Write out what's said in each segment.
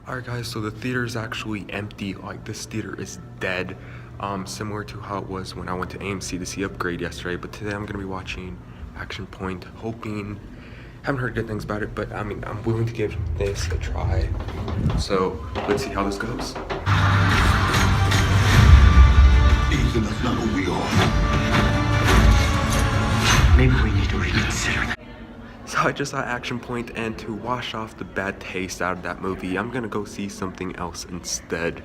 Alright guys, so the theater is actually empty. Like, this theater is dead. Similar to how it was when I went to AMC to see Upgrade yesterday. But today I'm gonna be watching Action Point, hoping, haven't heard good things about it, but I mean, I'm willing to give this a try. So let's see how this goes. Ethan, that's not who we are. Maybe we need to reconsider that. So I just saw Action Point, and to wash off the bad taste out of that movie, I'm gonna go see something else instead.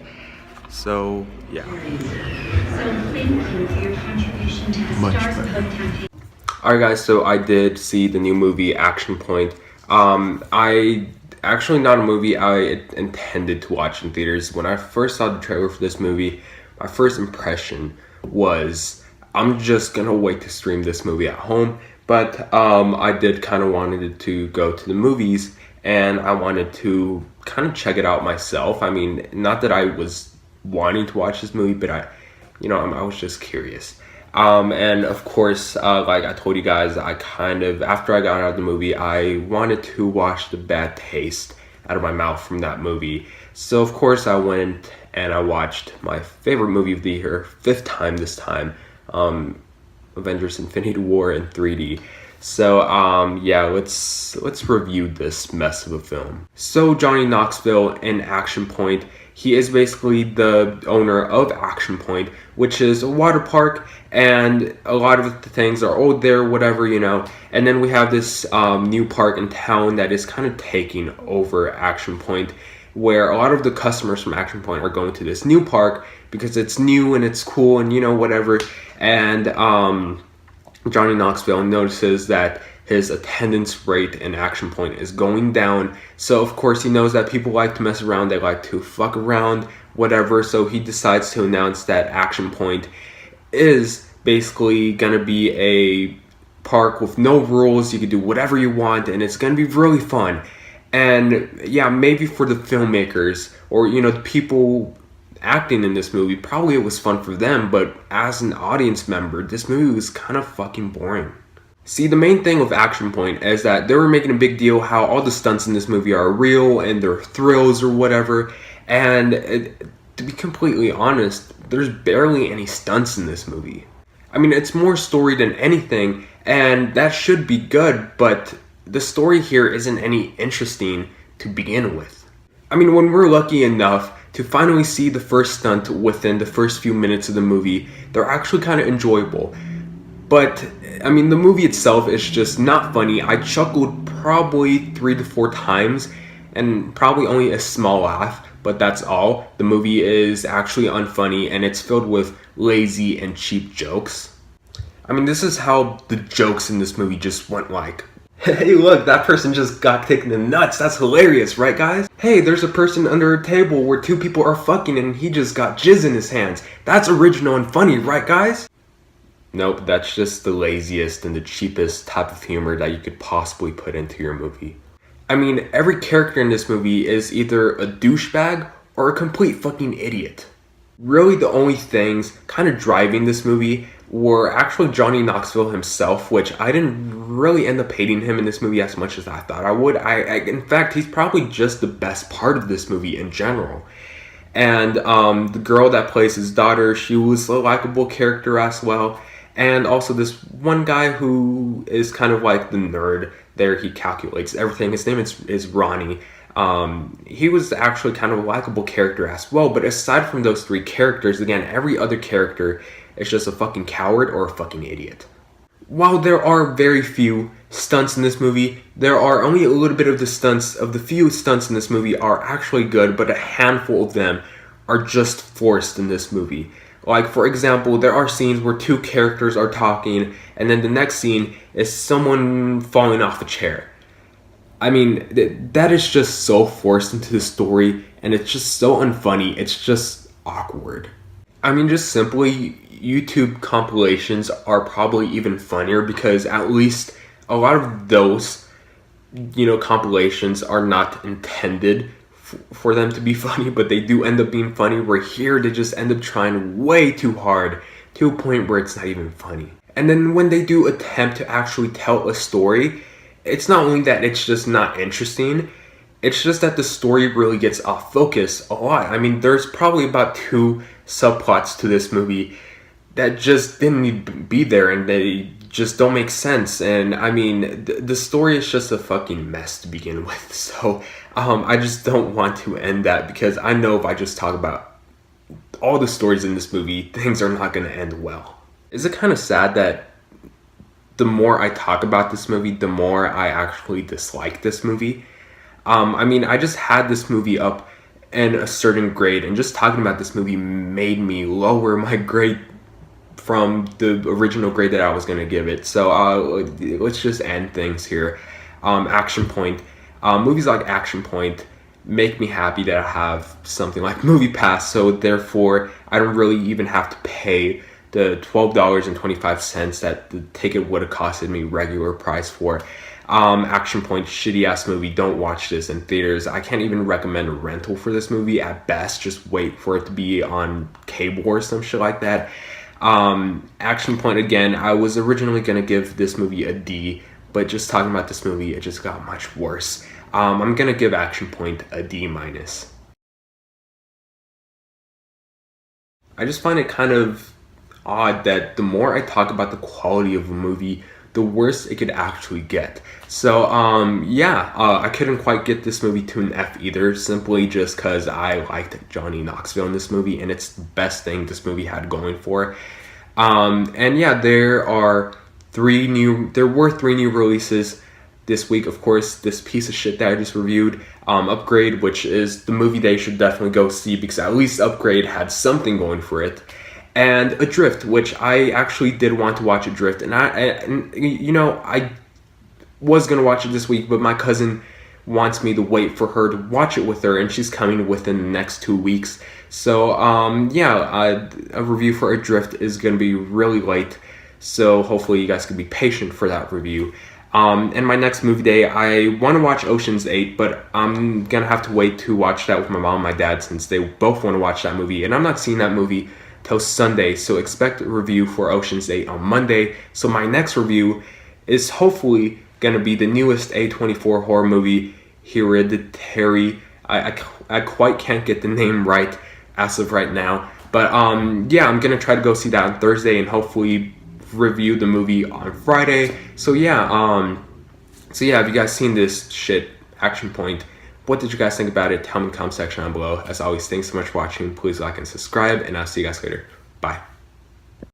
So, yeah. Much better. Alright guys, so I did see the new movie, Action Point. Actually not a movie I intended to watch in theaters. When I first saw the trailer for this movie, my first impression was, I'm just gonna wait to stream this movie at home. But I did kind of wanted to go to the movies, and I wanted to kind of check it out myself. I mean, not that I was wanting to watch this movie, but I was just curious. And of course, like I told you guys, after I got out of the movie, I wanted to wash the bad taste out of my mouth from that movie. So of course I went and I watched my favorite movie of the year, 5th time this time, Avengers Infinity War in 3D. So yeah, let's review this mess of a film. So Johnny Knoxville in Action Point, he is basically the owner of Action Point, which is a water park, and a lot of the things are old there, whatever, you know. And then we have this new park in town that is kind of taking over Action Point, where a lot of the customers from Action Point are going to this new park because it's new and it's cool and, you know, whatever. And Johnny Knoxville notices that his attendance rate in Action Point is going down. So of course he knows that people like to mess around, they like to fuck around, whatever. So he decides to announce that Action Point is basically gonna be a park with no rules. You can do whatever you want, and it's gonna be really fun. And yeah, maybe for the filmmakers, or you know, the people acting in this movie, probably it was fun for them, but as an audience member, this movie was kind of fucking boring. See, the main thing with Action Point is that they were making a big deal how all the stunts in this movie are real and they're thrills or whatever, and to be completely honest, there's barely any stunts in this movie. I mean, it's more story than anything, and that should be good, but the story here isn't any interesting to begin with. I mean, when we're lucky enough to finally see the first stunt within the first few minutes of the movie, they're actually kind of enjoyable. But, I mean, the movie itself is just not funny. I chuckled probably 3 to 4 times, and probably only a small laugh, but that's all. The movie is actually unfunny, and it's filled with lazy and cheap jokes. I mean, this is how the jokes in this movie just went like, hey look, that person just got kicked in the nuts. That's hilarious, right guys? Hey, there's a person under a table where 2 people are fucking and he just got jizz in his hands. That's original and funny, right guys? Nope, that's just the laziest and the cheapest type of humor that you could possibly put into your movie. I mean, every character in this movie is either a douchebag or a complete fucking idiot. Really, the only things kind of driving this movie were actually Johnny Knoxville himself, which I didn't really end up hating him in this movie as much as I thought I would. In fact, he's probably just the best part of this movie in general. And the girl that plays his daughter, she was a likable character as well. And also this one guy who is kind of like the nerd there, he calculates everything. His name is Ronnie. He was actually kind of a likable character as well. But aside from those 3 characters, again, every other character is just a fucking coward or a fucking idiot. While there are very few stunts in this movie, there are only a little bit of the few stunts in this movie are actually good, but a handful of them are just forced in this movie. Like, for example, there are scenes where 2 characters are talking, and then the next scene is someone falling off a chair. I mean, that is just so forced into the story, and it's just so unfunny. It's just awkward. I mean, just simply, YouTube compilations are probably even funnier because at least a lot of those, you know, compilations are not intended for them to be funny, but they do end up being funny. Where here they just end up trying way too hard to a point where it's not even funny. And then when they do attempt to actually tell a story, it's not only that it's just not interesting, it's just that the story really gets off focus a lot. I mean, there's probably about 2 subplots to this movie that just didn't need to be there, and they just don't make sense. And I mean, the story is just a fucking mess to begin with. So I just don't want to end that, because I know if I just talk about all the stories in this movie, things are not going to end well. Is it kind of sad that the more I talk about this movie, the more I actually dislike this movie? I mean, I just had this movie up in a certain grade, and just talking about this movie made me lower my grade from the original grade that I was going to give it. So let's just end things here. Action Point. Movies like Action Point make me happy that I have something like Movie Pass, so therefore I don't really even have to pay the $12.25 that the ticket would have costed me regular price for. Action Point, shitty ass movie. Don't watch this in theaters. I can't even recommend a rental for this movie. At best, just wait for it to be on cable or some shit like that. Action Point, again, I was originally gonna give this movie a D, but just talking about this movie, it just got much worse. I'm gonna give Action Point a D-. I just find it kind of odd that the more I talk about the quality of a movie, the worse it could actually get. So I couldn't quite get this movie to an F either, simply just because I liked Johnny Knoxville in this movie, and it's the best thing this movie had going for. And yeah, there were 3 new releases this week. Of course, this piece of shit that I just reviewed, Upgrade, which is the movie they should definitely go see, because at least Upgrade had something going for it. And Adrift, which I actually did want to watch Adrift, and I was gonna watch it this week, but my cousin wants me to wait for her to watch it with her, and she's coming within the next 2 weeks. So a review for Adrift is gonna be really late, so hopefully you guys can be patient for that review. And my next movie day, I want to watch Ocean's 8, but I'm gonna have to wait to watch that with my mom and my dad, since they both want to watch that movie, and I'm not seeing that movie till Sunday, so expect a review for Ocean's 8 on Monday. So my next review is hopefully gonna be the newest A24 horror movie, Hereditary. I quite can't get the name right as of right now, but I'm gonna try to go see that on Thursday and hopefully review the movie on Friday. So have you guys seen this shit, Action Point? What did you guys think about it? Tell me in the comment section down below. As always, thanks so much for watching. Please like and subscribe, and I'll see you guys later. Bye.